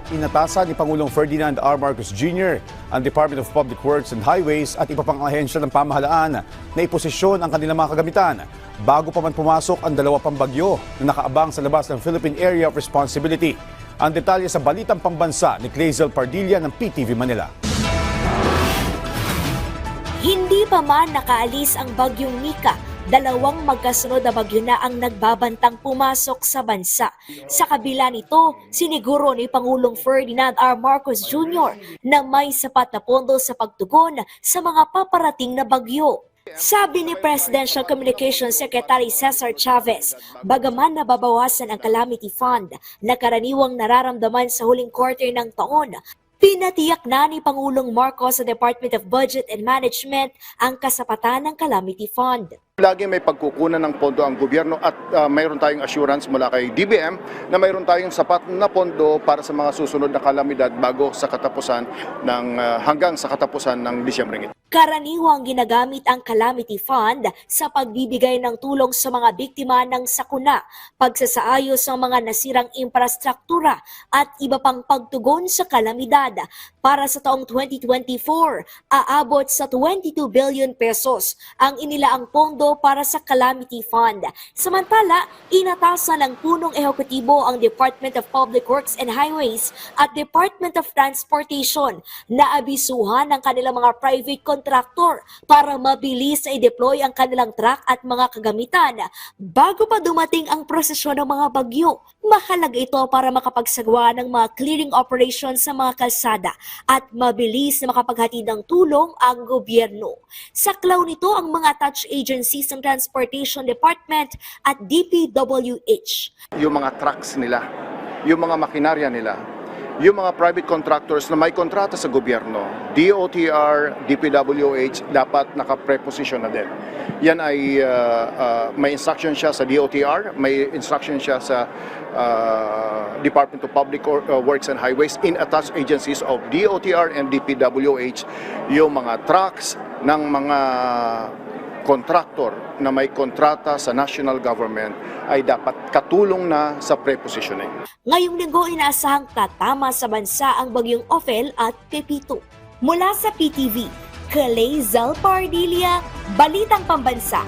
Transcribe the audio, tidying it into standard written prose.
inatasan ni Pangulong Ferdinand R. Marcos Jr. ang Department of Public Works and Highways at iba pang ahensya ng pamahalaan na iposisyon ang kanilang mga kagamitan bago pa man pumasok ang dalawa pang bagyo na nakaabang sa labas ng Philippine Area of Responsibility. Ang detalye sa Balitang Pambansa ni Clazel Pardilla ng PTV Manila. Hindi pa man nakaalis ang bagyong Nika, dalawang magkasunod na bagyo na ang nagbabantang pumasok sa bansa. Sa kabila nito, siniguro ni Pangulong Ferdinand R. Marcos Jr. na may sapat na pondo sa pagtugon sa mga paparating na bagyo. Sabi ni Presidential Communications Secretary Cesar Chavez, bagaman nababawasan ang calamity fund na karaniwang nararamdaman sa huling quarter ng taon, pinatiyak na ni Pangulong Marcos sa Department of Budget and Management ang kasapatan ng calamity fund. Lagi may pagkukunan ng pondo ang gobyerno at mayroon tayong assurance mula kay DBM na mayroon tayong sapat na pondo para sa mga susunod na kalamidad bago sa katapusan ng hanggang sa katapusan ng Disyembre ito. Karaniwang ginagamit ang calamity fund sa pagbibigay ng tulong sa mga biktima ng sakuna, pagsasaayos ng mga nasirang infrastruktura at iba pang pagtugon sa kalamidad. Para sa taong 2024, aabot sa 22 billion pesos ang inilaang pondo para sa calamity fund. Samantala, inatasan ng punong ehekutibo ang Department of Public Works and Highways at Department of Transportation na abisuhan ng kanilang mga private contractor para mabilis na i-deploy ang kanilang truck at mga kagamitan bago pa dumating ang prosesyon ng mga bagyo. Mahalaga ito para makapagsagawa ng mga clearing operations sa mga kalsada at mabilis na makapaghatid ng tulong ang gobyerno. Saklaw nito ang mga attached agencies ng Transportation Department at DPWH. Yung mga trucks nila, yung mga makinarya nila, yung mga private contractors na may kontrata sa gobyerno, DOTR, DPWH, dapat naka-preposition na din. Yan ay may instruction siya sa DOTR, may instruction siya sa Department of Public Works and Highways in attached agencies of DOTR and DPWH, yung mga trucks ng mga contractor na may kontrata sa national government ay dapat katulong na sa prepositioning. Ngayong linggo inaasahang tatama sa bansa ang bagyong Ophel at Pepito. Mula sa PTV, Clazel Pardilla, Balitang Pambansa.